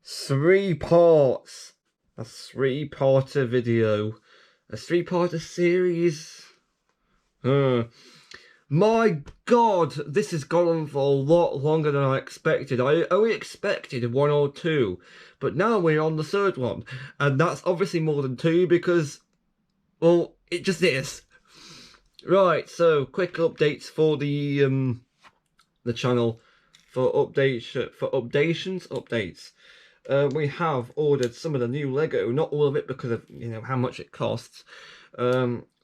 3 parts. A 3-parter video. A 3-parter series. My God, this has gone on for a lot longer than I expected. I only expected 1 or 2, but now we're on the 3rd one. And that's obviously more than 2 because, well, it just is. Right, so quick updates for the channel. Updates. We have ordered some of the new Lego, not all of it because of how much it costs.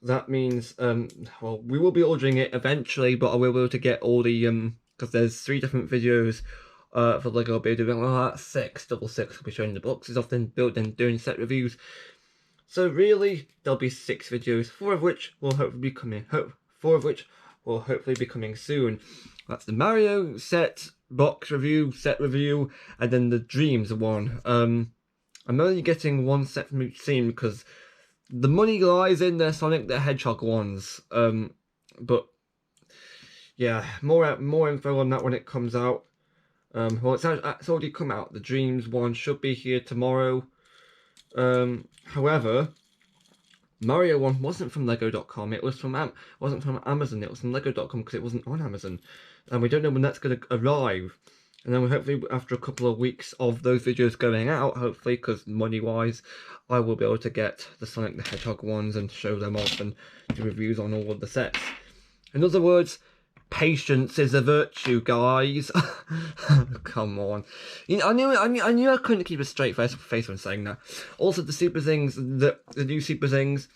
That means well, we will be ordering it eventually, but I will be able to get all the because there's 3 different videos for Lego. I'll be doing 6, double 6. I'll be showing the boxes off, then building, doing set reviews. So really, there'll be 6 videos, 4 of which will hopefully be coming. 4 of which will hopefully be coming soon. That's the Mario set box review, set review, and then the Dreams one. I'm only getting 1 set from each scene because the money lies in the Sonic the Hedgehog ones. But yeah, more info on that when it comes out. Well, it's already come out. The Dreams one should be here tomorrow. However, Mario one wasn't from Lego.com. It was from wasn't from Amazon. It was from Lego.com because it wasn't on Amazon, and we don't know when that's going to arrive. And then hopefully after a couple of weeks of those videos going out, hopefully, because money-wise, I will be able to get the Sonic the Hedgehog ones and show them off and do reviews on all of the sets. In other words, patience is a virtue, guys. Come on. I knew I couldn't keep a straight face when saying that. Also, the Super Zings, the new Super Zings,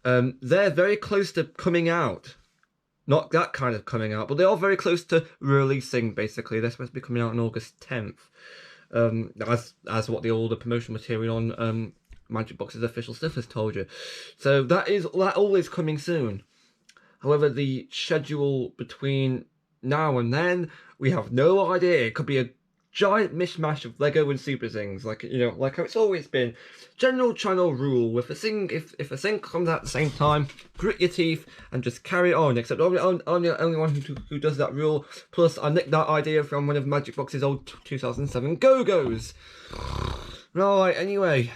they're very close to coming out. Not that kind of coming out, but they are very close to releasing, basically. They're supposed to be coming out on August 10th. As what all the promotional material on Magic Box's official stuff has told you. So that all is coming soon. However, the schedule between now and then, we have no idea. It could be a giant mishmash of Lego and Super Zings, like how it's always been. General channel rule: if a Zing comes out at the same time, grit your teeth and just carry on. Except I'm the only one who does that rule. Plus, I nicked that idea from one of Magic Box's old 2007 Go-Go's. Right. Anyway.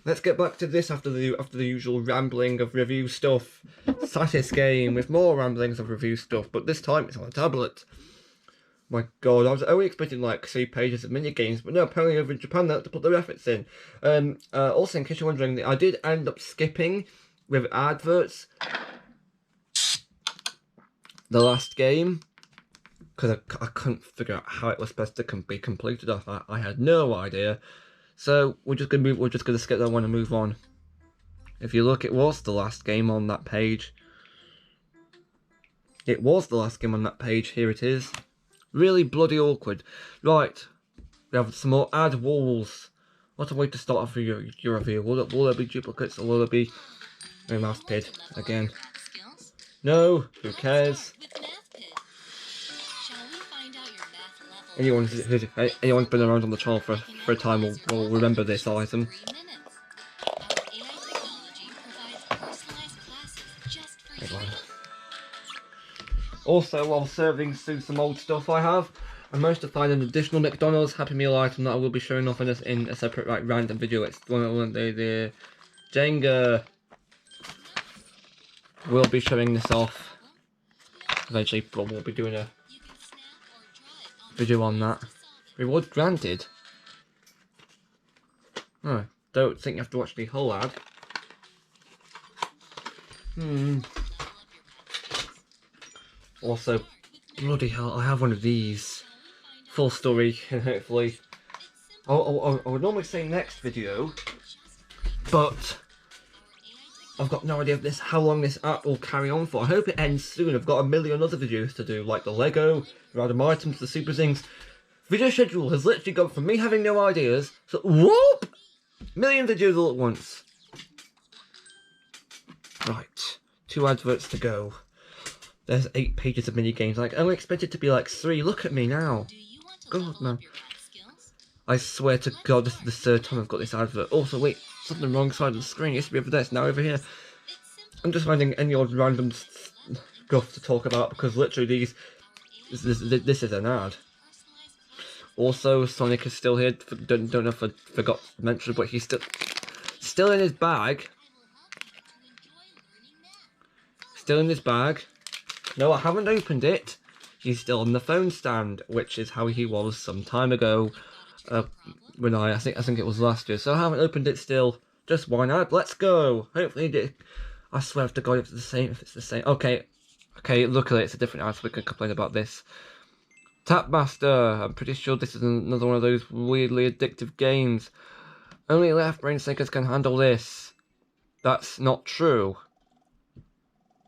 Let's get back to this after the usual rambling of review stuff. Satis game with more ramblings of review stuff, but this time it's on a tablet. My God, I was only expecting like 3 pages of mini games, but no, apparently over in Japan they have to put their efforts in. Also, in case you're wondering, I did end up skipping with adverts the last game because I couldn't figure out how it was supposed to be completed. I had no idea. So we're just gonna skip that one and move on. If you look, it was the last game on that page. It was the last game on that page. Here it is. Really bloody awkward. Right, we have some more ad walls. What a way to start off your review. Will there be duplicates or will there be a mouse pit again? No, who cares? Anyone's been around on the channel for a time will remember this item. Also, while serving through some old stuff I have, I managed to find an additional McDonald's Happy Meal item that I will be showing off in a separate random video. It's one of the Jenga. We'll be showing this off eventually, but we'll be doing a video on that. Reward granted. Oh, don't think you have to watch the whole ad. Also, bloody hell, I have one of these. Full story, and hopefully I would normally say next video, but I've got no idea how long this app will carry on for. I hope it ends soon. I've got a million other videos to do, like the Lego, random items, the Super Zings. Video schedule has literally gone from me having no ideas to whoop! Million videos all at once. Right, 2 adverts to go. There's 8 pages of mini games. Like, I only expect it to be like 3. Look at me now. God, man. I swear to God, this is the 3rd time I've got this advert. Also, wait, it's on the wrong side of the screen. It used to be over there, it's now over here. I'm just finding any odd random stuff to talk about because literally this is an ad. Also, Sonic is still here. Don't know if I forgot to mention, but he's still in his bag. Still in his bag. No, I haven't opened it. He's still on the phone stand, which is how he was some time ago. When I think it was last year. So I haven't opened it still. Just why not? Let's go. Hopefully, I swear to God, if it's the same. Okay. Luckily, it's a different house. We can complain about this. Tapmaster. I'm pretty sure this is another one of those weirdly addictive games. Only left brain sinkers can handle this. That's not true.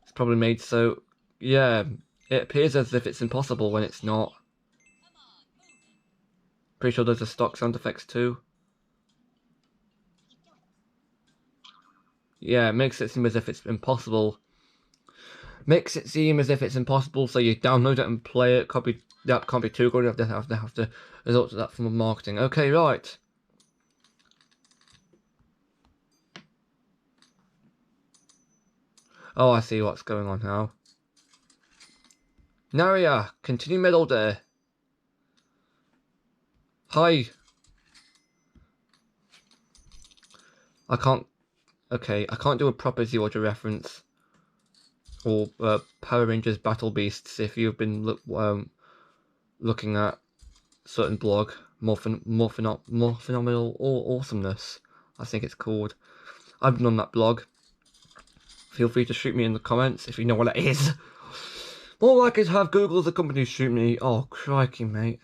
It's probably made so. Yeah, it appears as if it's impossible when it's not. Pretty sure there's a stock sound effects too. Yeah, it makes it seem as if it's impossible. Makes it seem as if it's impossible, so you download it and play it. That can't be too good. You have to resort to that from marketing. Okay, right. Oh, I see what's going on now. Naria, continue middle there. Hi. I can't do a proper Zero reference. Or Power Rangers Battle Beasts if you've been looking at certain blog. More phenomenal awesomeness, I think it's called. I've been on that blog. Feel free to shoot me in the comments if you know what it is. More likely to have Google as a company shoot me. Oh, crikey, mate.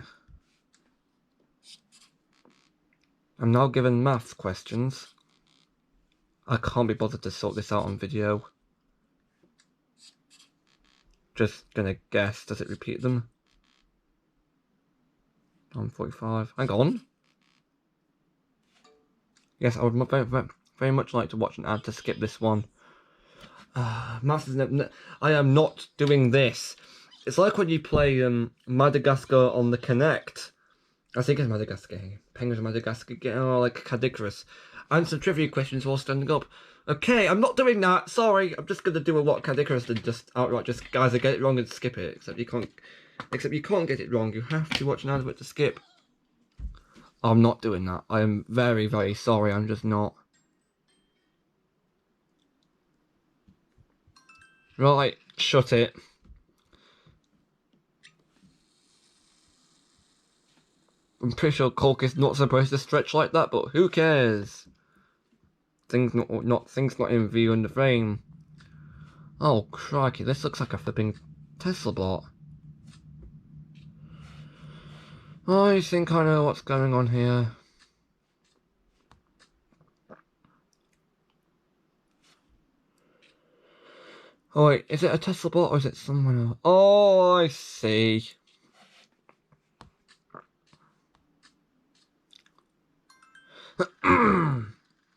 I'm now given maths questions. I can't be bothered to sort this out on video. Just gonna guess. Does it repeat them? I'm 45. Hang on. Yes, I would very much like to watch an ad to skip this one. Maths is I am not doing this. It's like when you play Madagascar on the Kinect. I think it's Madagascar. Penguins of Madagascar. Like Cadicarus. And some trivia questions while standing up. Okay, I'm not doing that. Sorry, I'm just gonna do what Cadicarus did. Just outright, just guys, I get it wrong and skip it. Except you can't get it wrong. You have to watch an advert to skip. I'm not doing that. I am very, very sorry. I'm just not. Right, shut it. I'm pretty sure cork is not supposed to stretch like that, but who cares? Things not in view in the frame. Oh crikey, this looks like a flipping Tesla bot. I think I know what's going on here. Oh wait, is it a Tesla bot or is it someone else? Oh, I see.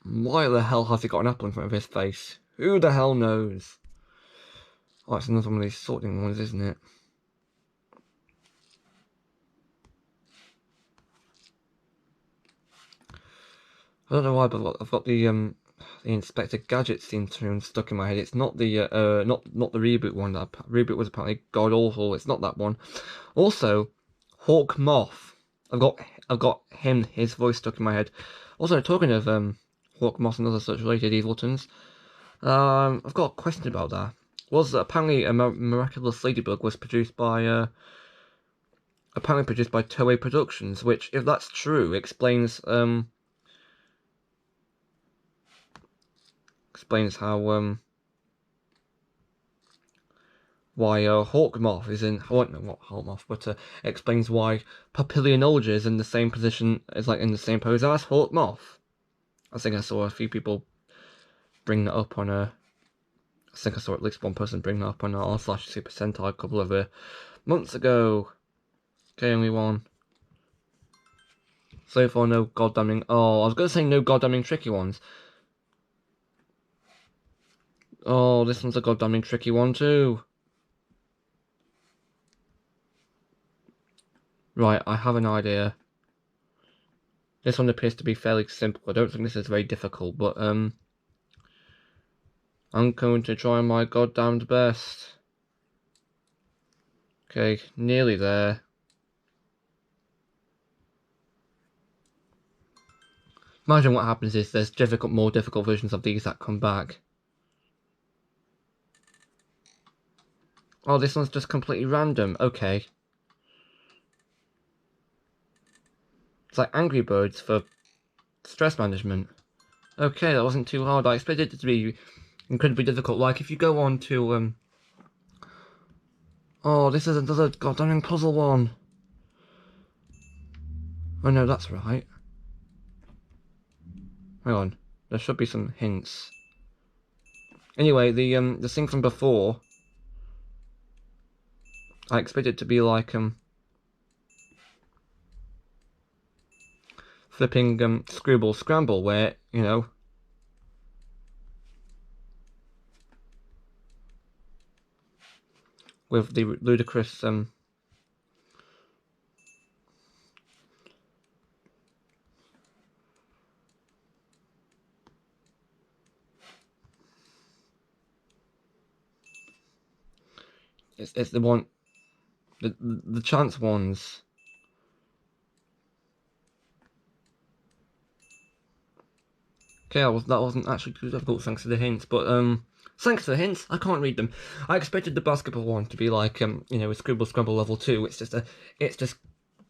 Why the hell has he got an apple in front of his face? Who the hell knows? Oh, it's another one of these sorting ones, isn't it? I don't know why, but I've got the Inspector Gadget theme tune stuck in my head. It's not the not the reboot one. That reboot was apparently god awful. It's not that one. Also, Hawk Moth. I've got his voice stuck in my head. Also, talking of Hawk Moth and other such related eviltons, I've got a question about that. Was apparently a Miraculous Ladybug was produced by apparently produced by Toei Productions, which, if that's true, explains how why Hawkmoth is in. I don't know what Hawkmoth, but explains why Papilionology is in the same position as in the same pose as Hawkmoth. I think I saw a few people bring that up on I think I saw at least one person bring that up on r/Super Sentai a couple of months ago. Okay, only one. So far, no goddamning. Oh, I was gonna say no goddamning tricky ones. Oh, this one's a goddamning tricky one too. Right, I have an idea. This one appears to be fairly simple. I don't think this is very difficult, but I'm going to try my goddamned best. Okay, nearly there. Imagine what happens is there's more difficult versions of these that come back. Oh, this one's just completely random. Okay. It's like Angry Birds for stress management. Okay, that wasn't too hard. I expected it to be incredibly difficult. Like, if you go on to, oh, this is another goddamn puzzle one. Oh no, that's right. Hang on. There should be some hints. Anyway, the thing from before, I expected it to be like, flipping, Screwball Scramble, where, you know, with the ludicrous, it's the one, the chance ones. Okay, that wasn't actually too difficult thanks to the hints, but thanks to the hints, I can't read them. I expected the basketball one to be like you know, a Scribble Scrabble level 2. It's just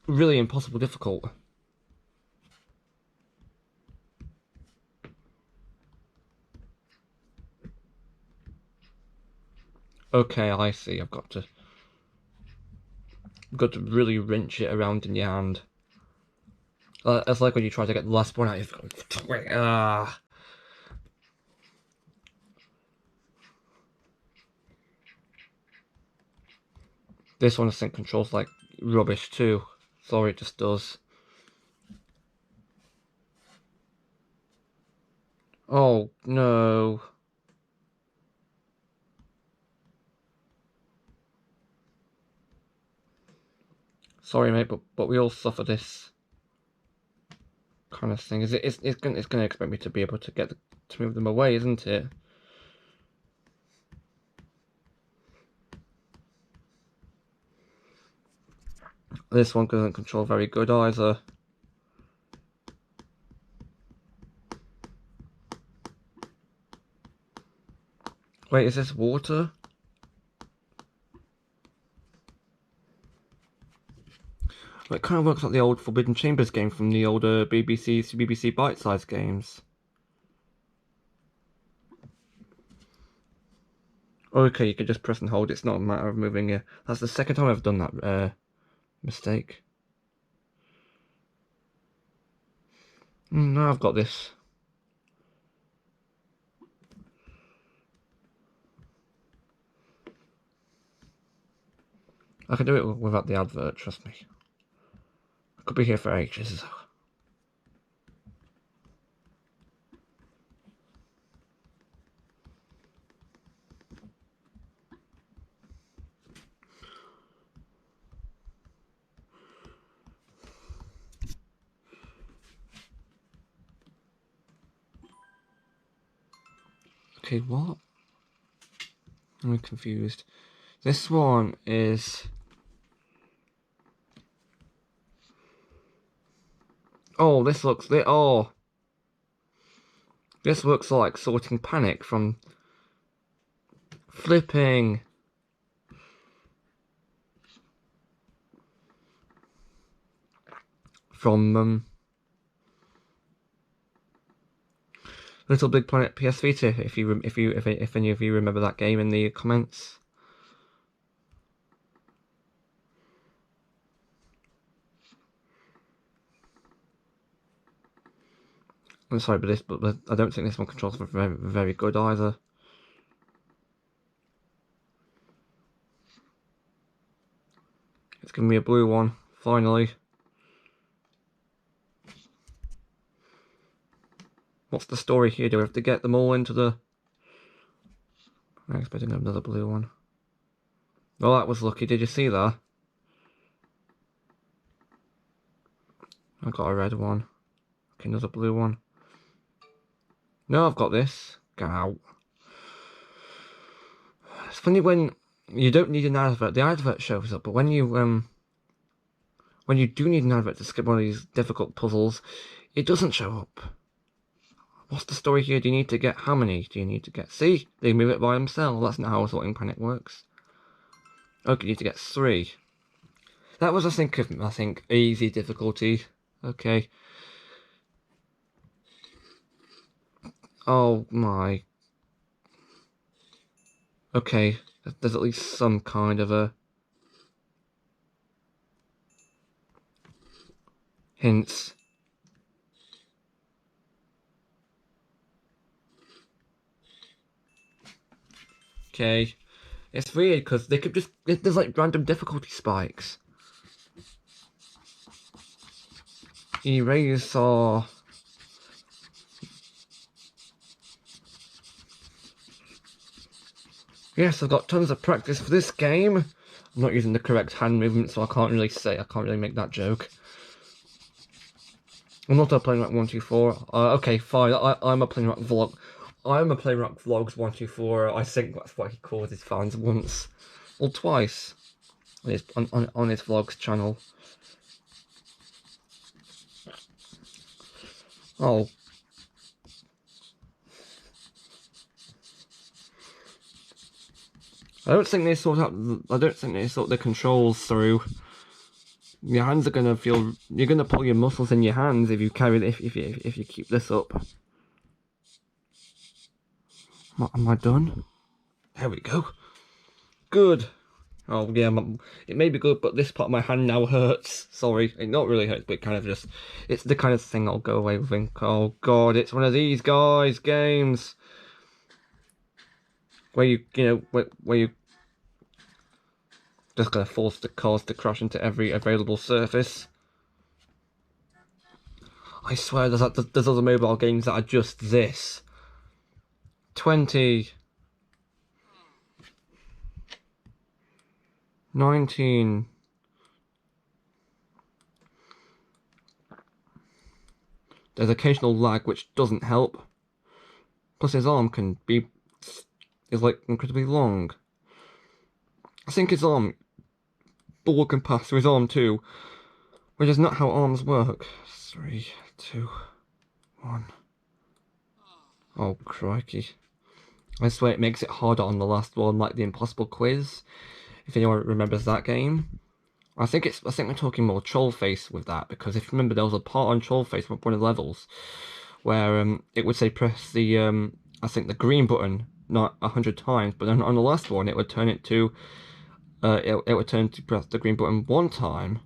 really impossible difficult. Okay, I see. I've got to really wrench it around in your hand. It's like when you try to get the last one out, you've got to This one I think controls like rubbish too. Sorry, it just does. Oh no. Sorry, mate, but we all suffer this kind of thing. It's gonna expect me to be able to to move them away, isn't it? This one doesn't control very good either. Wait, is this water? Well, it kind of looks like the old Forbidden Chambers game from the older BBC bite-sized games. Okay, you can just press and hold. It's not a matter of moving it. That's the second time I've done that mistake. Now I've got this. I can do it without the advert, trust me. I could be here for ages. Okay, what? I'm confused. This one is... Oh, this looks... Oh! This looks like Sorting Panic from... Flipping! From, Little Big Planet PS Vita, if any of you remember that game in the comments. I'm sorry, but I don't think this one controls very, very good either. It's giving me a blue one, finally. What's the story here? Do we have to get them all into the... I'm expecting another blue one. Well, that was lucky. Did you see that? I got a red one. Okay, another blue one. No, I've got this. Get out. It's funny when you don't need an advert. The advert shows up, but when you do need an advert to skip one of these difficult puzzles, it doesn't show up. What's the story here? Do you need to get how many? Do you need to get... See? They move it by themselves. That's not how a sorting panic works. Okay, you need to get 3. That was, I think, easy difficulty. Okay. Oh my. Okay, there's at least some kind of a hints. Okay. It's weird because they could just... There's like random difficulty spikes. Eraser. Yes, I've got tons of practice for this game. I'm not using the correct hand movement, so I can't really make that joke. I'm not a playing rock 124. Okay, fine. I'm a playing rock vlog. I'm a playing rock vlogs 124. I think that's what he calls his fans once or twice on his vlogs channel. Oh. I don't think they sort the controls through. Your hands are gonna feel. You're gonna pull your muscles in your hands if you carry if you keep this up. Am I done? There we go. Good. Oh yeah, it may be good, but this part of my hand now hurts. Sorry, it not really hurts, but it kind of just. It's the kind of thing I'll go away with. Oh god, it's one of these guys games where where you just gonna force the cars to crash into every available surface. I swear there's other mobile games that are just this. 20. 19. There's occasional lag which doesn't help. Plus his arm is like incredibly long. I think his arm ball can pass through his arm too, which is not how arms work. 3, 2, 1. Oh crikey. I swear it makes it harder on the last one, like the impossible quiz. If anyone remembers that game. I think we're talking more Trollface with that, because if you remember there was a part on Trollface, one of the levels, where it would say press the I think the green button not 100 times, but then on the last one it would turn it to it would turn to press the green button 1 time.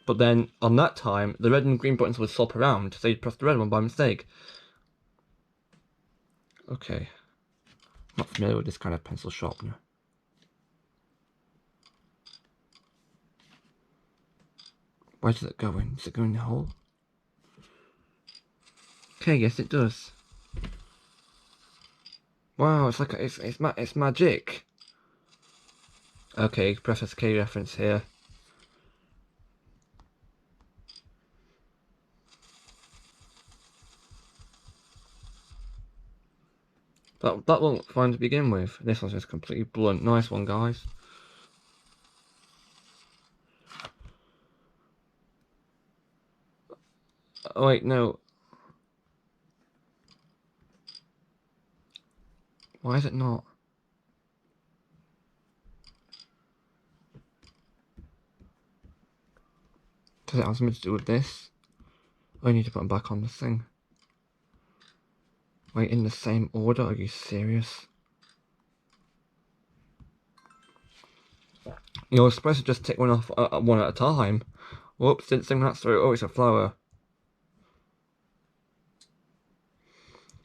But then on that time the red and green buttons would swap around, so you'd press the red one by mistake. Okay. Not familiar with this kind of pencil sharpener. Where does it go in? Does it go in the hole? Okay, yes it does. Wow, it's like it's magic. Okay, Preface K reference here. That won't fine to begin with. This one's just completely blunt. Nice one, guys. Oh wait, no. Why is it not? Does it have something to do with this? I need to put them back on the thing. Wait, in the same order? Are you serious? You're supposed to just take one off one at a time. Whoops, didn't think that through. Oh, it's a flower.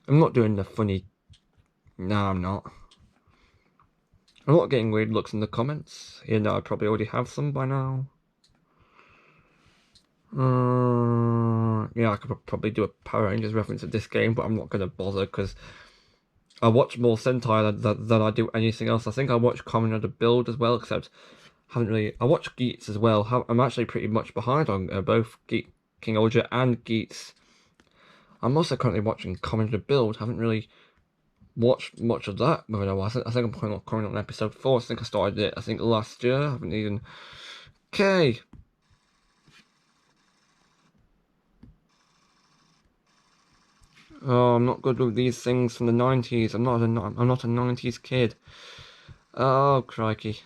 I'm not doing the funny... No, I'm not. I'm not getting weird looks in the comments, even though I probably already have some by now. Yeah, I could probably do a Power Rangers reference at this game, but I'm not going to bother because I watch more Sentai than I do anything else. I think I watch Kamen the Build as well, except haven't really. I watch Geats as well. I'm actually pretty much behind on both King Ultra and Geats. I'm also currently watching Kamen the Build. Haven't really watched much of that in a while. I think I'm coming on episode 4. I think I started it. I think last year. I haven't even. Okay. Oh, I'm not good with these things from the 90s. I'm not a 90s kid. Oh, crikey.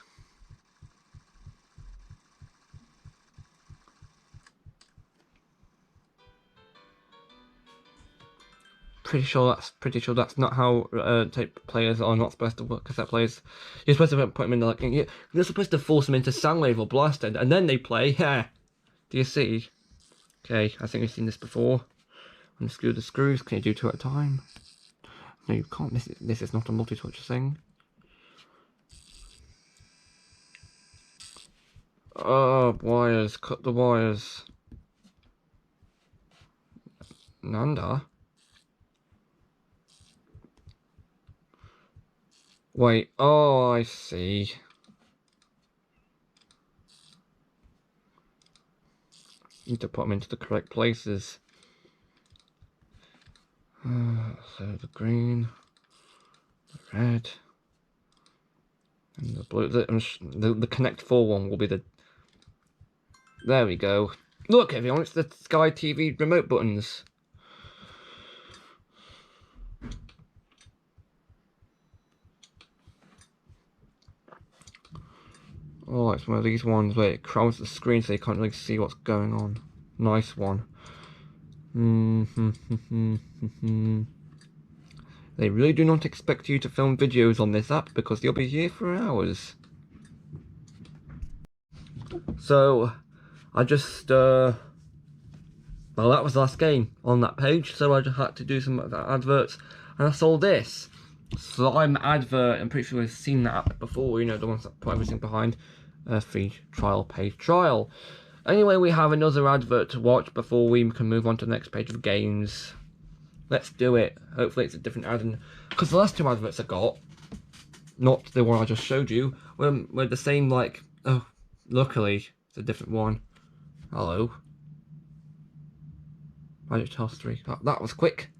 Pretty sure that's not how tape players are not supposed to work. Cassette players, you're supposed to put them in like you're supposed to force them into Soundwave or Blasted, and then they play. Yeah. Do you see? Okay, I think we've seen this before. Unscrew the screws. Can you do two at a time? No, you can't. This is not a multi-touch thing. Oh, wires. Cut the wires. Nanda? Wait. Oh, I see. Need to put them into the correct places. So the green, the red, and the blue. The Connect 4 one will be the... There we go. Look, everyone, it's the Sky TV remote buttons. Oh, it's one of these ones where it crowds the screen so you can't really see what's going on. Nice one. They really do not expect you to film videos on this app because you'll be here for hours. So, I just, well, that was the last game on that page, so I just had to do some adverts, and I saw this slime advert. I'm pretty sure we've seen that app before, you know, the ones that put everything behind. Free trial, paid trial. Anyway, we have another advert to watch before we can move on to the next page of games. Let's do it. Hopefully it's a different ad, because the last two adverts I got, not the one I just showed you, were the same, like, oh, luckily it's a different one. Hello. Magic Toss 3. That was quick.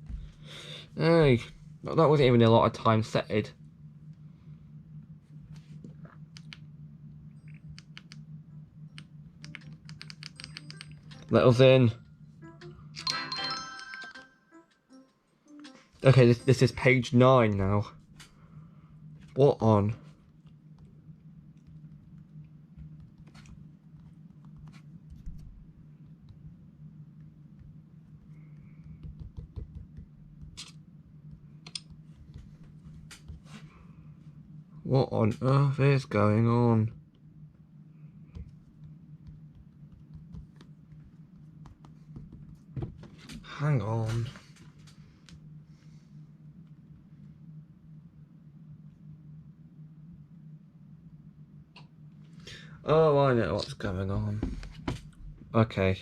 Hey, that wasn't even a lot of time setted. Let us in. Okay, this is page 9 now. What on? What on earth is going on? Hang on. Oh, I know what's going on. Okay.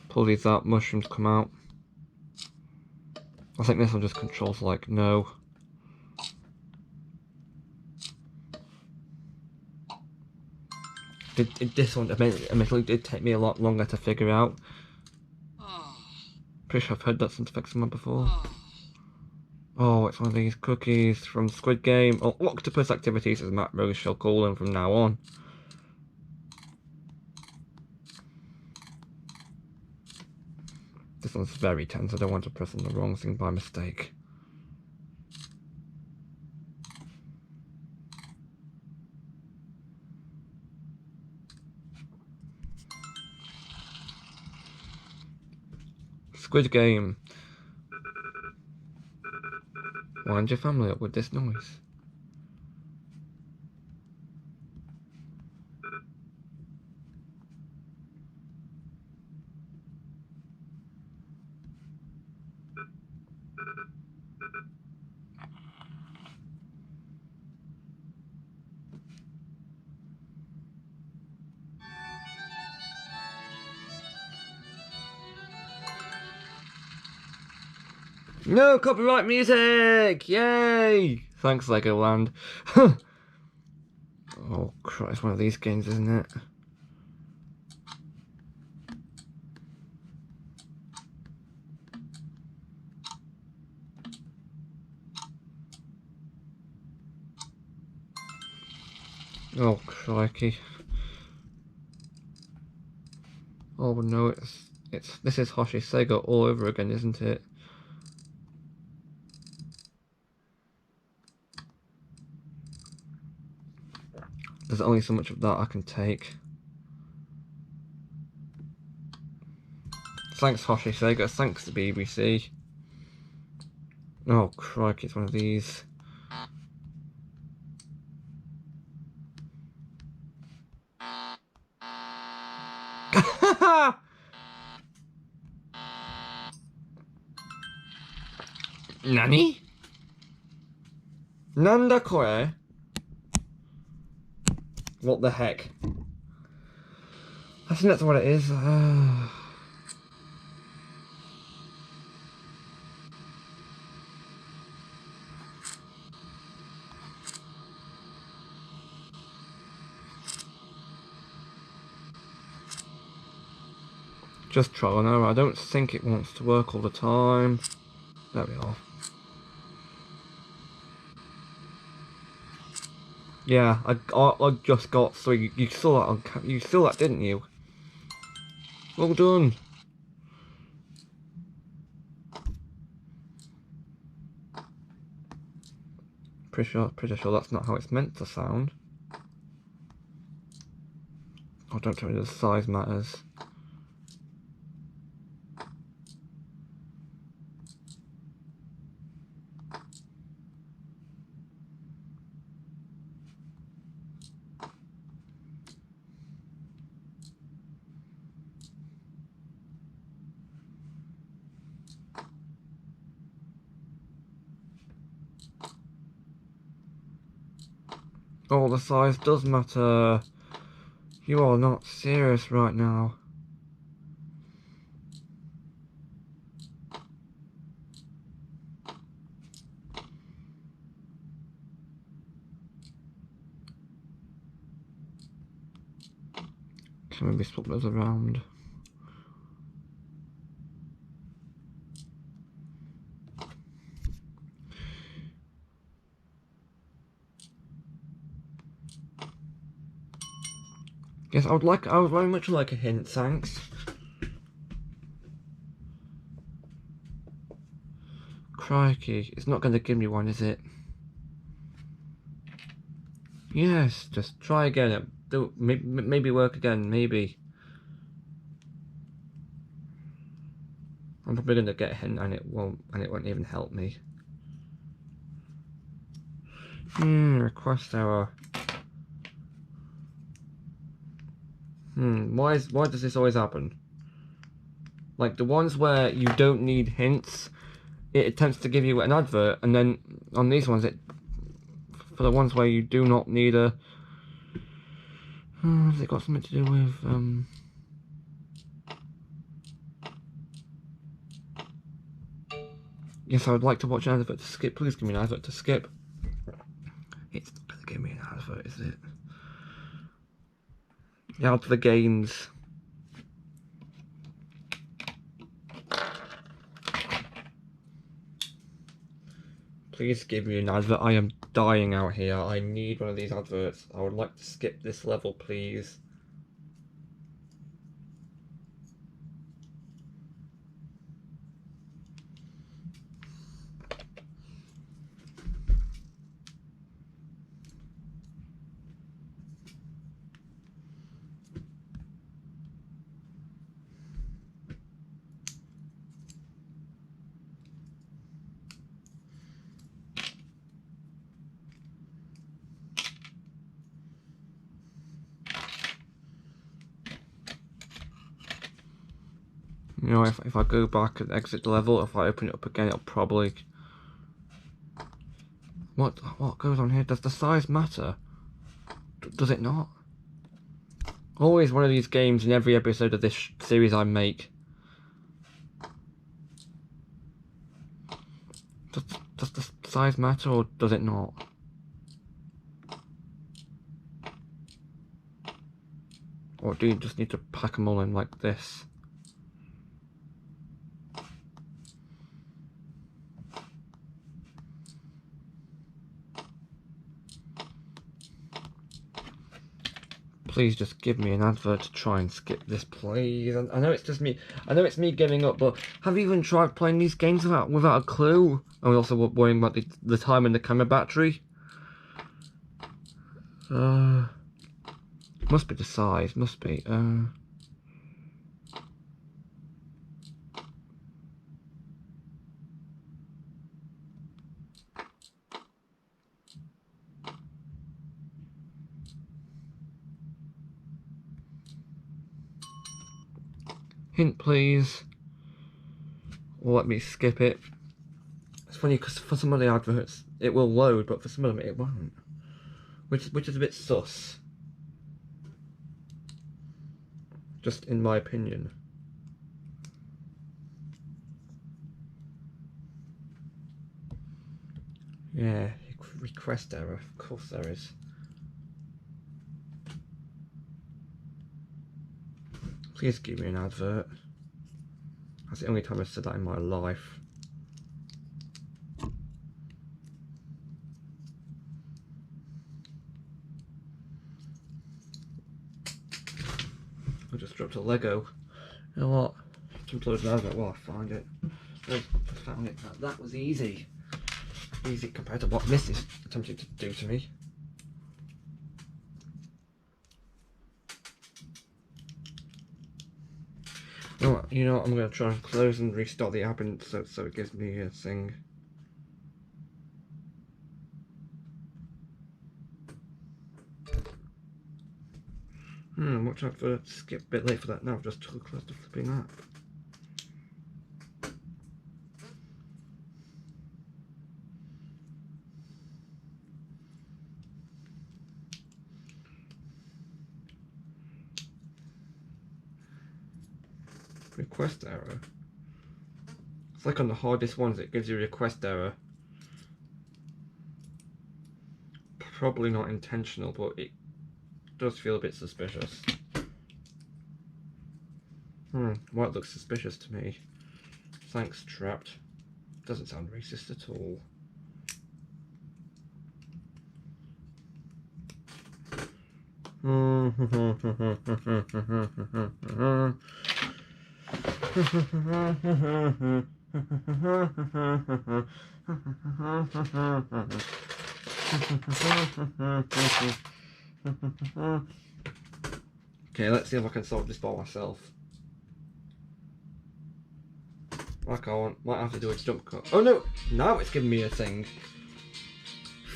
Pull these out, mushrooms come out. I think this one just controls like no. This one admittedly did take me a lot longer to figure out. Pretty sure I've heard that sound effect somewhere before. Oh, it's one of these cookies from Squid Game. Oh, octopus activities, as Matt Rose shall call them from now on. This one's very tense. I don't want to press on the wrong thing by mistake. Squid Game. Wind your family up with this noise. No copyright music! Yay! Thanks, Legoland. Oh, Christ, one of these games, isn't it? Oh, crikey. Oh no, this is Hoshi Sega all over again, isn't it? There's only so much of that I can take. Thanks Hoshi Sega, thanks the BBC. Oh crikey, it's one of these. Nani? Nanda koe? What the heck? I think that's what it is. Just trial and error. I don't think it wants to work all the time. There we are. Yeah, I just got 3. You saw that on you saw that, didn't you? Well done. Pretty sure that's not how it's meant to sound. Oh, don't tell me the size matters. Oh, the size does matter. You are not serious right now. Can maybe swap those around. Yes, I would very much like a hint, thanks. Crikey, it's not going to give me one, is it? Yes, just try again. Maybe work again, maybe. I'm probably going to get a hint and it won't even help me. Request error. Why does this always happen? Like the ones where you don't need hints, it attempts to give you an advert, and then on these ones, for the ones where you do not need a. Has it got something to do with Yes, I would like to watch an advert to skip. Please give me an advert to skip. It's not gonna give me an advert, is it? Yeah, to the games. Please give me an advert. I am dying out here. I need one of these adverts. I would like to skip this level, please. You know, if I go back and exit the level, if I open it up again, it'll probably... What goes on here? Does the size matter? Does it not? Always one of these games in every episode of this series I make. Does the size matter or does it not? Or do you just need to pack them all in like this? Please just give me an advert to try and skip this, please. I know it's just me. I know it's me giving up, but have you even tried playing these games without a clue? And also worrying about the time and the camera battery. Must be the size. Must be. Hint, please. Or let me skip it. It's funny because for some of the adverts it will load, but for some of them it won't. Which is a bit sus. Just in my opinion. Yeah, request error. Of course there is. Please give me an advert. That's the only time I've said that in my life. I just dropped a Lego. You know what? To upload an advert while I find it. I found it. That was easy. Easy compared to what this is attempting to do to me. You know what? I'm going to try and close and restart the app, and so it gives me a thing. Watch out for skip a bit late for that now. I've just too close to flipping app. Request error. It's like on the hardest ones it gives you request error. Probably not intentional, but it does feel a bit suspicious. Well, it looks suspicious to me. Thanks, Trapped. Doesn't sound racist at all. Okay, let's see if I can solve this by myself. I can't. Might have to do a jump cut. Oh no! Now it's giving me a thing.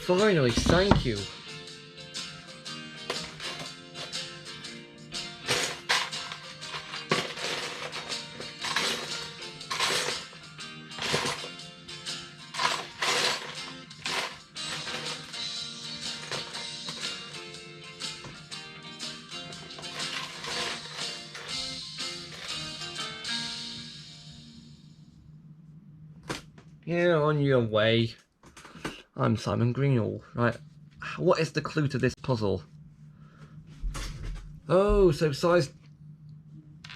Finally, thank you. Yeah, on your way. I'm Simon Greenall. Right, what is the clue to this puzzle? Oh, so size...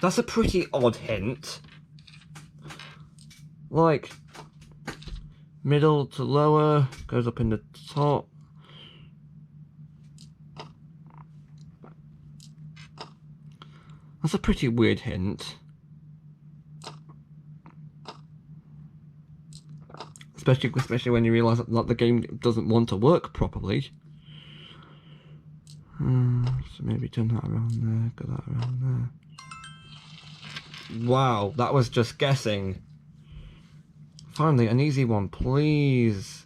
That's a pretty odd hint. Like, middle to lower, goes up in the top. That's a pretty weird hint. Especially when you realise that the game doesn't want to work properly. So maybe turn that around there, go that around there. Wow, that was just guessing. Finally, an easy one, please.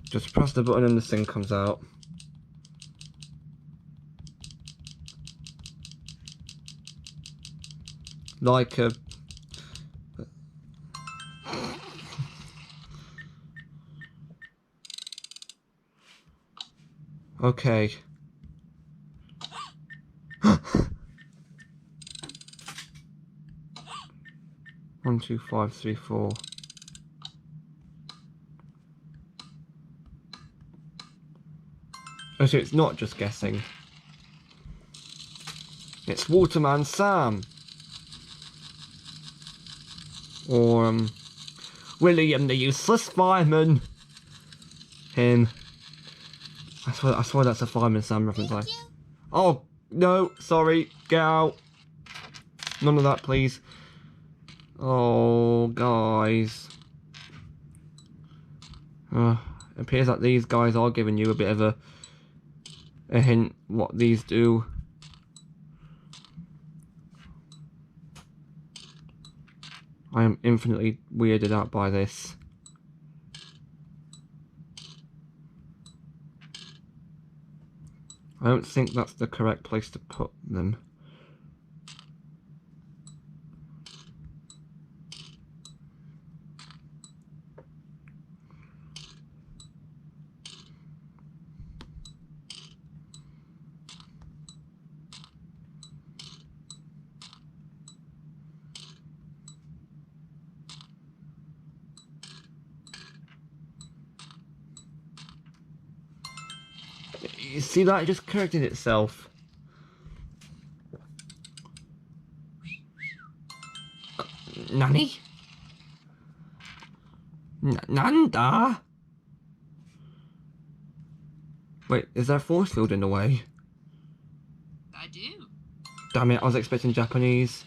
Just press the button and this thing comes out. Like a... Okay. 1, 2, 5, 3, 4. Oh, so it's not just guessing. It's Waterman Sam. Or, William the Useless Fireman. Him. I swear that's a Fireman Sam reference. Like, oh no, sorry, get out. None of that, please. Oh, guys. It appears that these guys are giving you a bit of a hint what these do. I am infinitely weirded out by this. I don't think that's the correct place to put them. You see that? It just corrected itself. Nani? Nanda? Wait, is there a force field in the way? I do. Damn it, I was expecting Japanese.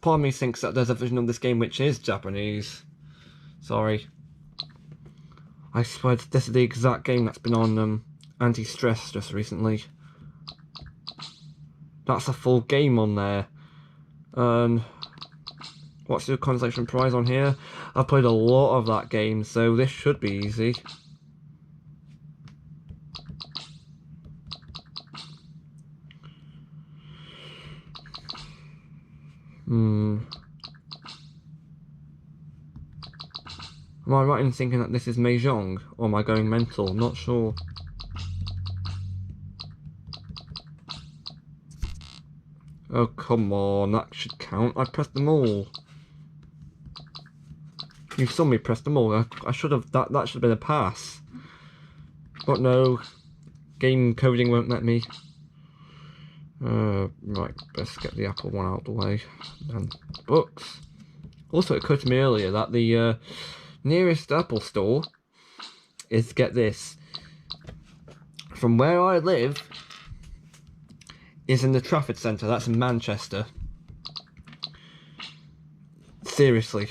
Part of me thinks that there's a version of this game which is Japanese. Sorry. I swear this is the exact game that's been on anti-stress just recently. That's a full game on there. What's the consolation prize on here? I've played a lot of that game, so this should be easy. Am I right in thinking that this is Mahjong? Or am I going mental? Not sure. Oh, come on. That should count. I pressed them all. You saw me press them all. I should have... That should have been a pass. But no. Game coding won't let me. Right. Best get the Apple one out of the way. And books. Also, it occurred to me earlier that the nearest Apple store is, get this, from where I live, is in the Trafford Centre. That's in Manchester. Seriously.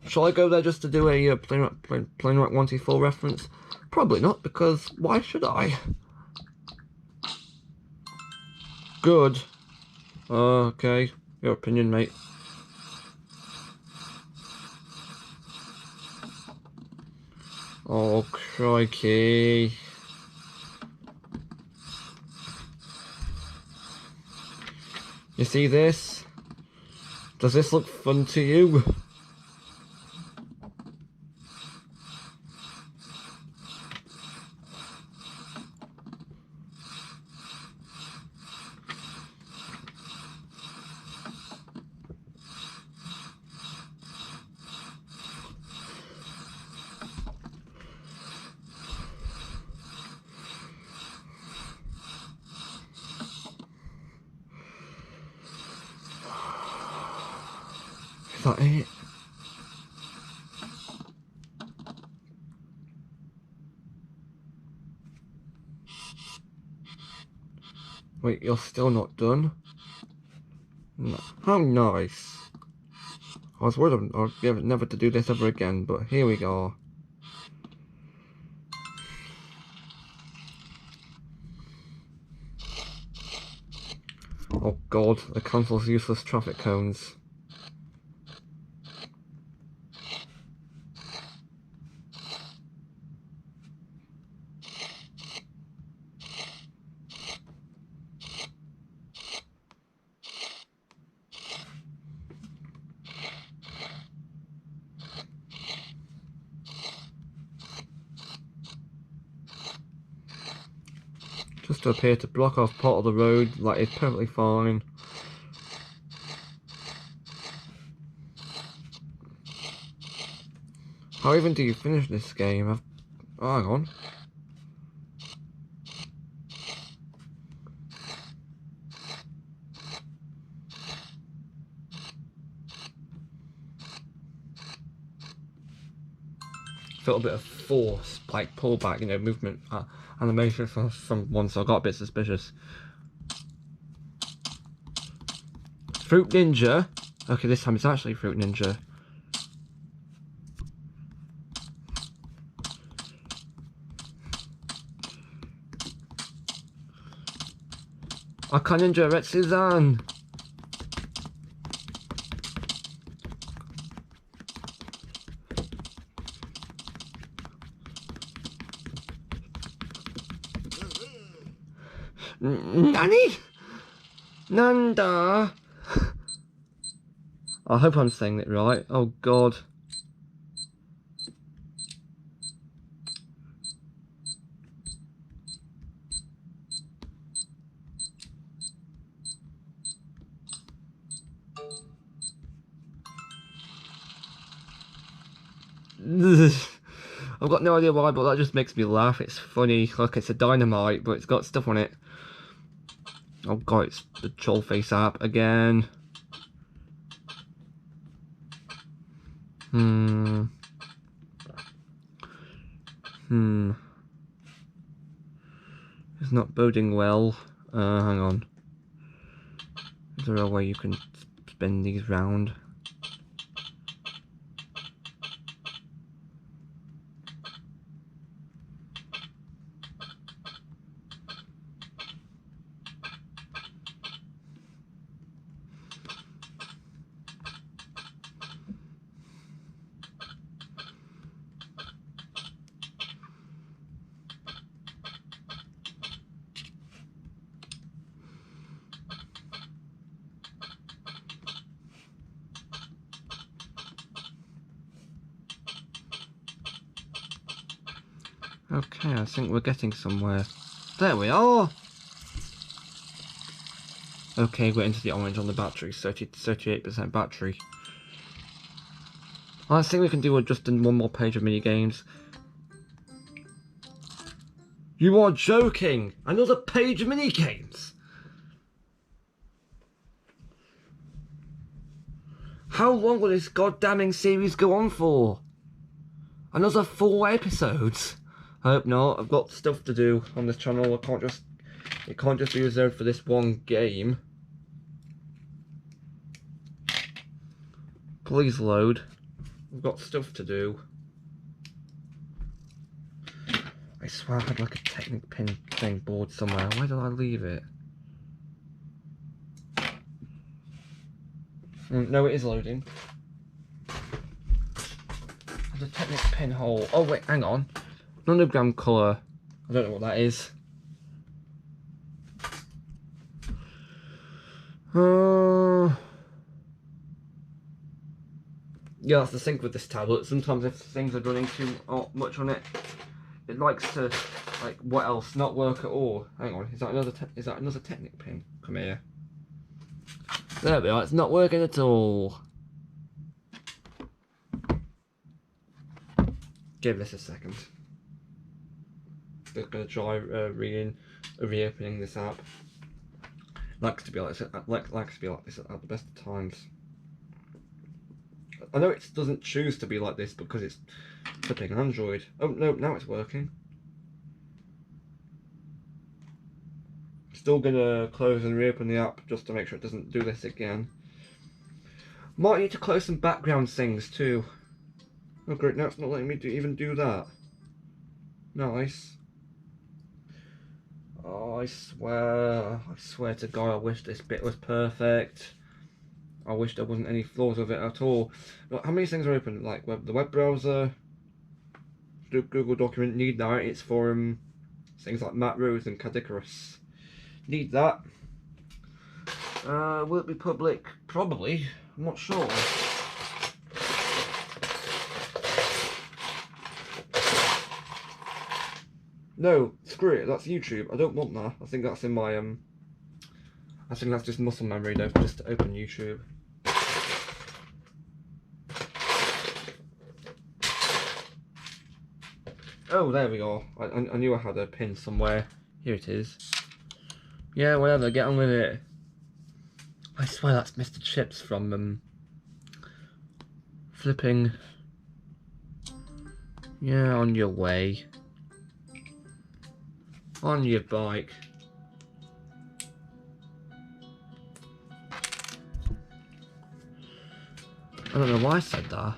Shall I go there just to do a Plane Right 124 reference? Probably not, because why should I? Good. Okay. Your opinion, mate. Oh, crikey. You see this? Does this look fun to you? Is that it? Wait, you're still not done? No. How nice. I was worried I'd never to do this ever again, but here we go. Oh god, the console's useless traffic cones. Just to appear to block off part of the road, like it's perfectly fine. How even do you finish this game? Oh, hang on. felt a bit of force, like pullback, you know, movement, animation from one, so I got a bit suspicious. Fruit Ninja. Okay, this time it's actually Fruit Ninja. Aka Ninja Retsuzan. Nani? Nanda? I hope I'm saying it right. Oh god. I've got no idea why, but that just makes me laugh. It's funny. Look, it's a dynamite, but it's got stuff on it. Oh god, it's the Trollface app again. It's not boding well. Hang on. Is there a way you can spin these round? Okay, I think we're getting somewhere. There we are! Okay, we're into the orange on the battery, 38% battery. I think we can do just one more page of mini games. You are joking! Another page of mini games! How long will this goddamning series go on for? Another 4 episodes? I hope not. I've got stuff to do on this channel. It can't just be reserved for this one game. Please load. I've got stuff to do. I swear I had like a Technic pin thing board somewhere. Why did I leave it? No, it is loading. There's a Technic pinhole. Oh wait, hang on. Nonogram colour. I don't know what that is. Yeah, that's the thing with this tablet. Sometimes if things are running too much on it, it likes to, like, what else? Not work at all. Hang on, is that another Technic pin? Come here. There we are. It's not working at all. Give this a second. Just gonna try reopening this app. Likes to be like this. Likes to be like this at the best of times. I know it doesn't choose to be like this because it's flipping Android. Oh no, now it's working. Still gonna close and reopen the app just to make sure it doesn't do this again. Might need to close some background things too. Oh great, now it's not letting me even do that. Nice. Oh, I swear to God, I wish this bit was perfect. I wish there wasn't any flaws with it at all. Look, how many things are open? Like the web browser, Google document, need that. It's for things like macros and Cadicarus. Need that. Will it be public? Probably. I'm not sure. No, screw it. That's YouTube. I don't want that. I think that's in my I think that's just muscle memory though, just to open YouTube. Oh, there we go. I knew I had a pin somewhere. Here it is. Yeah, whatever. Get on with it. I swear that's Mr. Chips from flipping Yeah, on your way. On your bike. I don't know why I said that.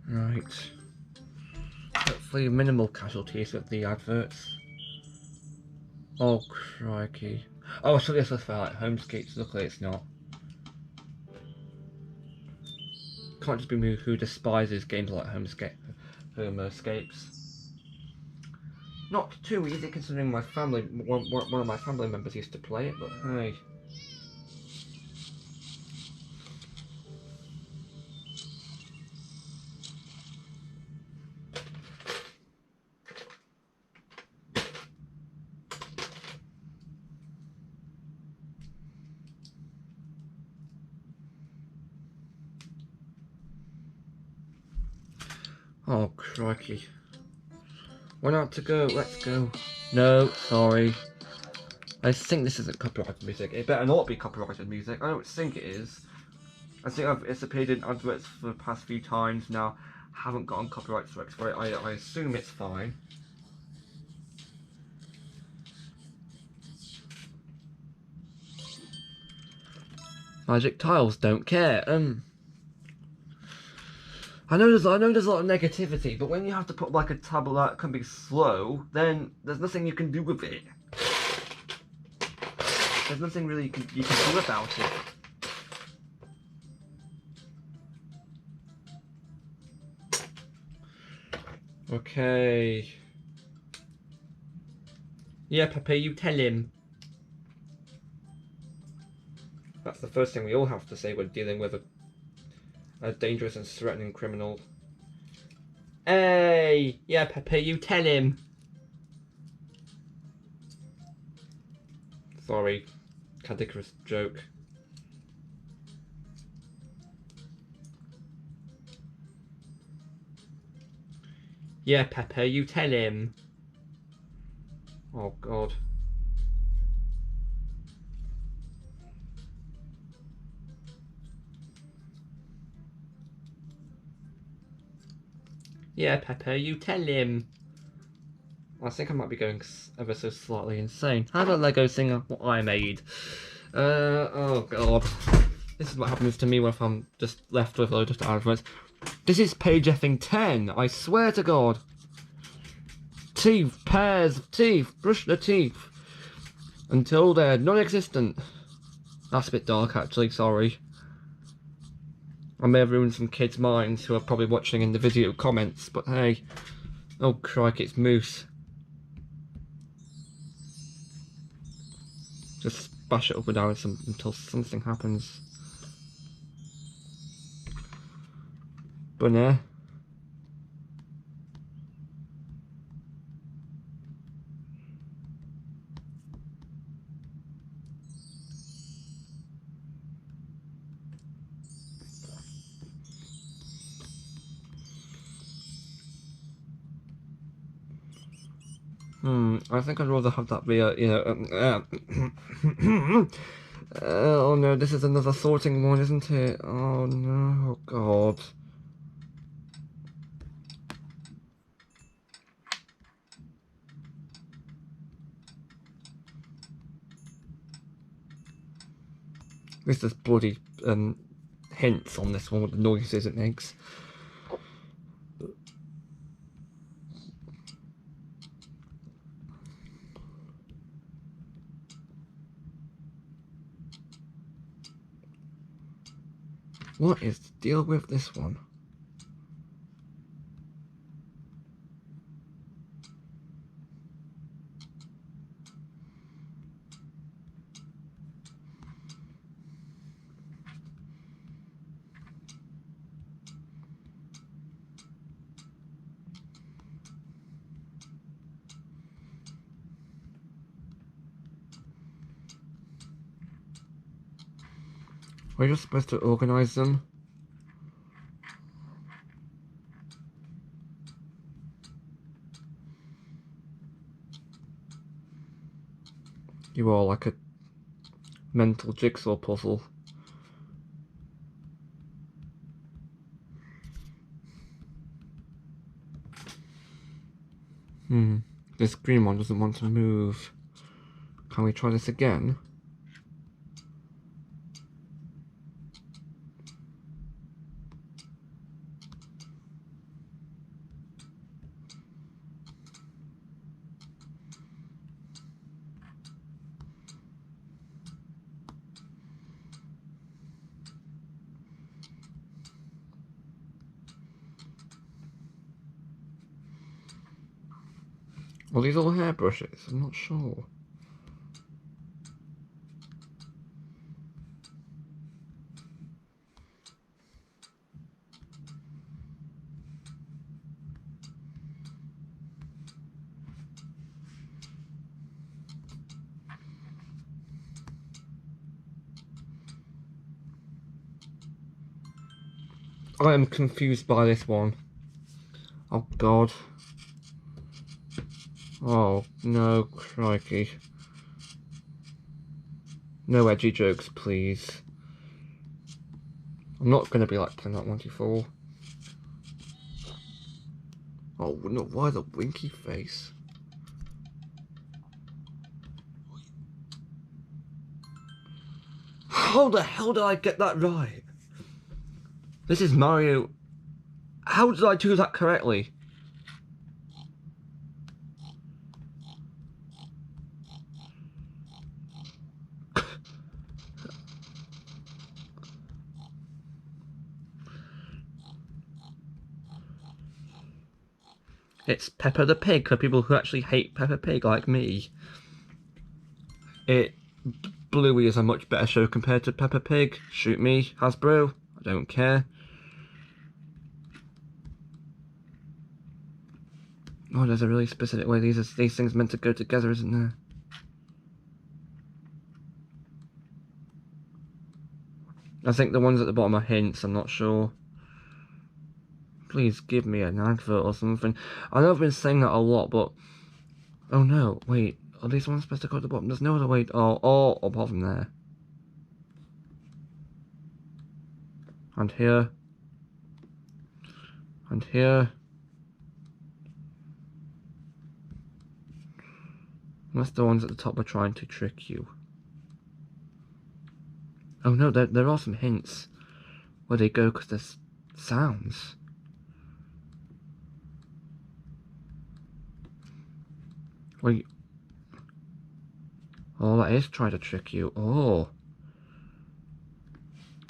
Right. Hopefully minimal casualties with the adverts. Oh crikey. Oh, so this was for like homescapes. Luckily it's not. Can't just be me who despises games like homescapes. Not too easy considering my family, one of my family members used to play it, but hey. Oh crikey. One out to go, let's go. No, sorry. I think this isn't copyrighted music. It better not be copyrighted music. I don't think it is. I think it's appeared in adverts for the past few times now. Haven't gotten copyright strikes for it. I assume it's fine. Magic tiles don't care. I know there's a lot of negativity, but when you have to put like a tablet that can be slow, then there's nothing you can do with it. There's nothing really you can do about it. Okay. Yeah, Pepe, you tell him. That's the first thing we all have to say when dealing with a dangerous and threatening criminal. Hey! Yeah, Pepe, you tell him. Sorry. Cantankerous joke. Yeah, Pepe, you tell him. Oh, God. Yeah, Pepe, you tell him. I think I might be going ever so slightly insane. How about Lego thing what I made? Oh God. This is what happens to me if I'm just left with a load of adverts. This is page effing 10, I swear to God. Teeth, pairs of teeth, brush the teeth. Until they're non-existent. That's a bit dark actually, sorry. I may have ruined some kids' minds who are probably watching in the video comments, but hey. Oh crikey, it's Moose. Just bash it up and down until something happens. Bunny. I think I'd rather have that be a, oh no, this is another sorting one, isn't it? Oh no, oh God. This is bloody hints on this one with the noises it makes. What is the deal with this one? We're just supposed to organise them. You are like a mental jigsaw puzzle. This green one doesn't want to move. Can we try this again? Well, these all hairbrushes, I'm not sure. I am confused by this one. Oh god. Oh no, crikey. No edgy jokes, please. I'm not gonna be like playing that 124. Oh no, why the winky face? How the hell did I get that right? This is Mario. How did I do that correctly? It's Peppa the Pig for people who actually hate Peppa Pig like me. Bluey is a much better show compared to Peppa Pig. Shoot me, Hasbro. I don't care. Oh, there's a really specific way these things meant to go together, isn't there? I think the ones at the bottom are hints, I'm not sure. Please give me an advert or something. I know I've been saying that a lot, but... Oh no, wait. Are these ones supposed to go at the bottom? There's no other way... Oh, apart from there. And here. And here. Unless the ones at the top are trying to trick you. Oh no, there are some hints where they go because there's sounds. Wait. Oh, that is trying to trick you. Oh.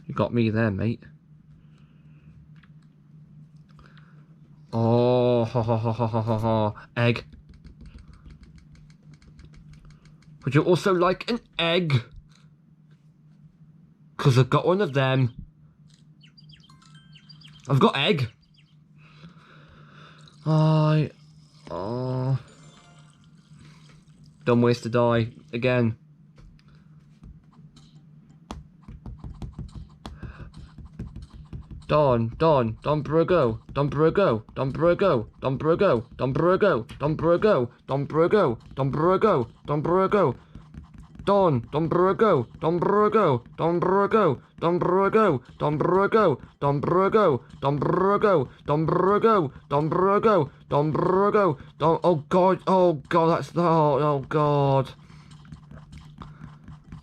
You got me there, mate. Oh, ha ha ha ha ha ha ha. Egg. Would you also like an egg? Because I've got one of them. I've got egg. Oh. Dumb ways to die. Again. Don Brugo, Don Brugo, Don Brugo, Don Brugo, Don Brugo, Don Brugo, Don Brugo, Don Brugo, Don Brugo, Don Brugo, Don Brugo, Don Brugo, Don Brugo, Don Brugo, Don Brugo, Don Brugo, Don Brugo, Don Brugo, Don Brugo, Don. Oh god, that's oh god.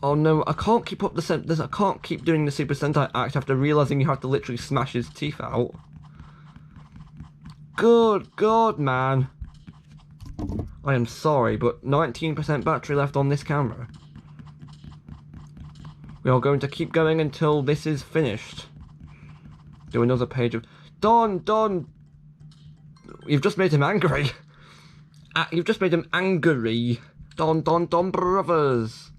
Oh no, I can't keep up I can't keep doing the Super Sentai act after realizing you have to literally smash his teeth out. Good god, man. I am sorry, but 19% battery left on this camera. We are going to keep going until this is finished. Do another page of... Don! You've just made him angry. You've just made him angry. Don brothers.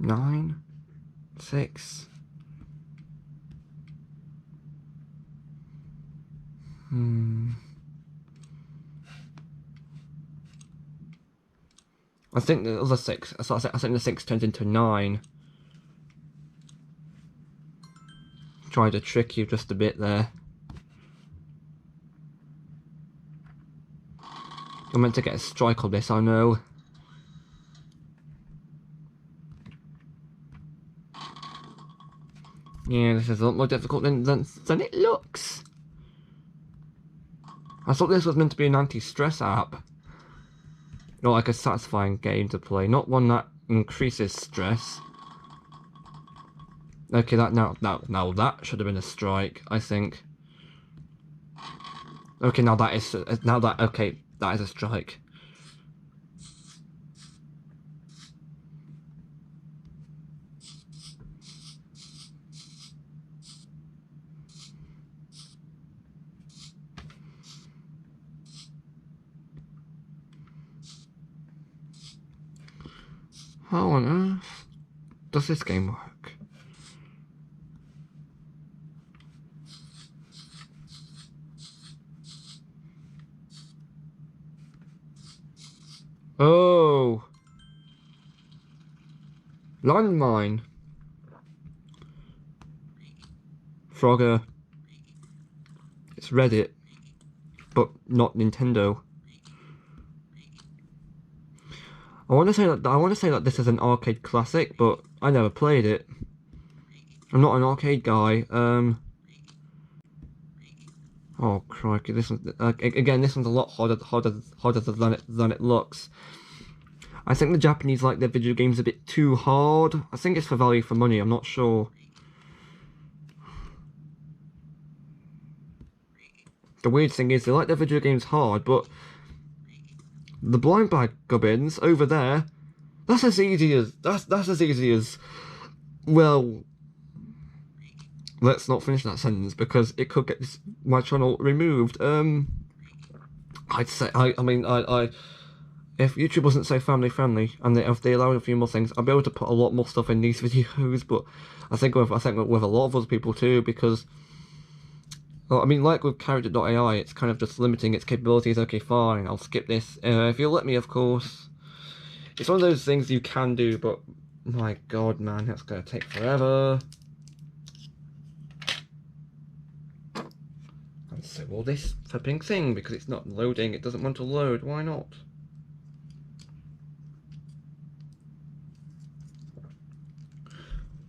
Nine, 6. I think the other 6. I think the 6 turned into 9. Tried to trick you just a bit there. You're meant to get a strike on this, I know. Yeah, this is a lot more difficult than it looks. I thought this was meant to be an anti-stress app. Not like a satisfying game to play, not one that increases stress. Okay, now that should have been a strike, I think. Okay, that is a strike. How on earth does this game work? Oh! Landmine. Frogger. It's Reddit, but not Nintendo. I want to say that this is an arcade classic, but I never played it. I'm not an arcade guy. Oh crikey! This one again. This one's a lot harder than it looks. I think the Japanese like their video games a bit too hard. I think it's for value for money. I'm not sure. The weird thing is they like their video games hard, but the blind bag gubbins over there, that's as easy as well. Let's not finish that sentence because it could get my channel removed. I'd say if YouTube wasn't so family friendly and if they allowed a few more things, I'd be able to put a lot more stuff in these videos. But I think with a lot of other people too, because well, I mean, like with character.ai, it's kind of just limiting its capabilities. Okay, fine, I'll skip this if you'll let me, of course. It's one of those things you can do, but my god, man, that's gonna take forever. And so will this flipping thing, because it's not loading. It doesn't want to load. Why not?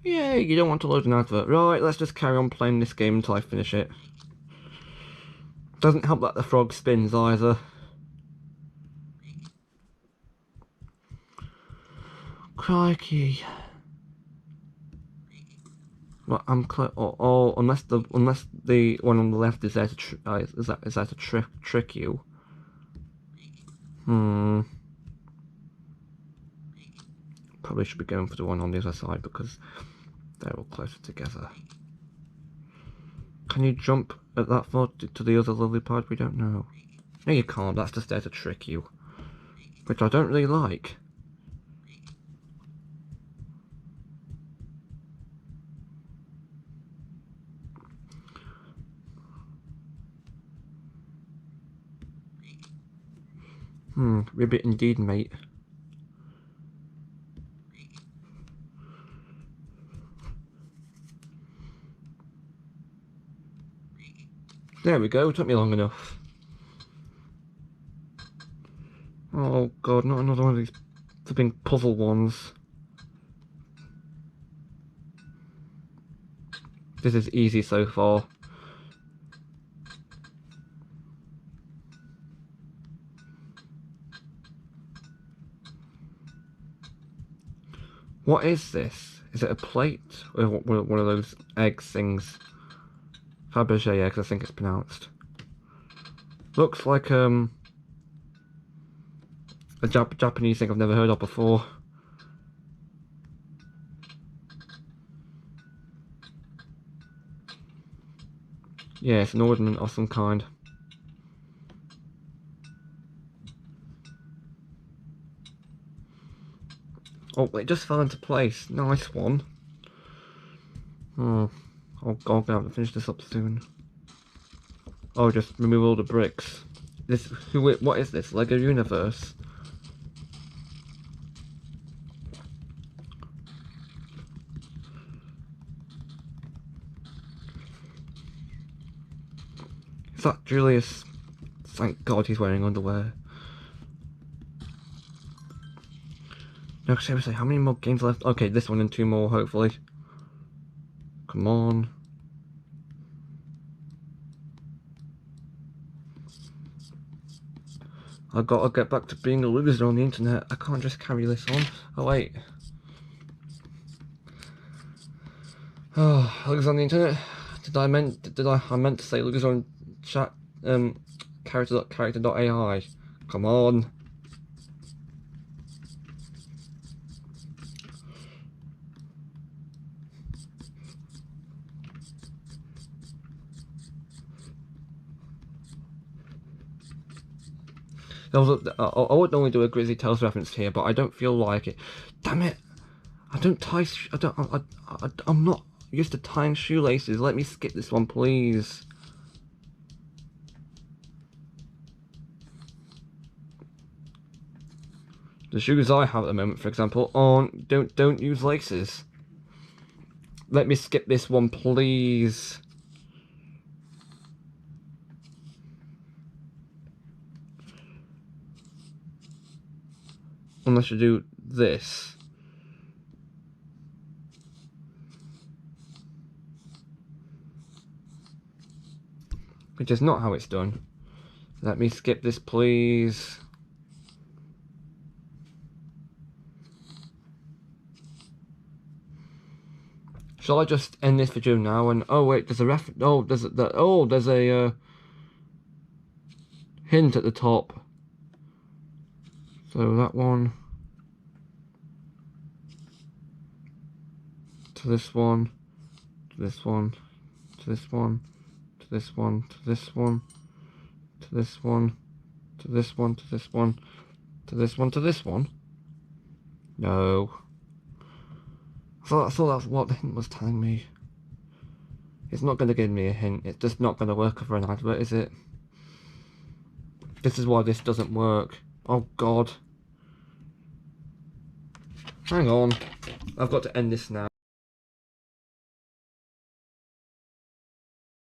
Yeah, you don't want to load an advert. Right, let's just carry on playing this game until I finish it. Doesn't help that the frog spins either. Crikey. Well, I'm close. Oh, unless the one on the left is there to trick you. Probably should be going for the one on the other side because they're all closer together. Can you jump at that far to the other lily pad? We don't know. No, you can't. That's just there to trick you, which I don't really like. Ribbit indeed, mate. There we go, it took me long enough. Oh god, not another one of these flipping puzzle ones. This is easy so far. What is this? Is it a plate? Or one of those egg things? Fabergé eggs, I think it's pronounced. Looks like a Japanese thing I've never heard of before. Yeah, it's an ornament of some kind. Oh, it just fell into place. Nice one. Oh god, I'm gonna have to finish this up soon. Oh, just remove all the bricks. What is this? Lego Universe? Is that Julius? Thank God he's wearing underwear. No, seriously, how many more games left? Okay, this one and 2 more, hopefully. Come on. I've got to get back to being a loser on the internet. I can't just carry this on. Oh, wait. Oh, loser on the internet? I meant to say loser on chat, character.ai. Come on. I would normally do a Grizzly Tales reference here, but I don't feel like it. Damn it! I don't tie. I'm not used to tying shoelaces. Let me skip this one, please. The shoes I have at the moment, for example, don't use laces. Let me skip this one, please. Unless you do this. Which is not how it's done. Let me skip this, please. Shall I just end this video now? And oh wait, there's a there's a hint at the top. So that one to this one, to this one, to this one, to this one, to this one, to this one, to this one, to this one, to this one, to this one. No. I thought that's what the hint was telling me. It's not going to give me a hint. It's just not going to work for an advert, is it? This is why this doesn't work. Oh God. Hang on. I've got to end this now.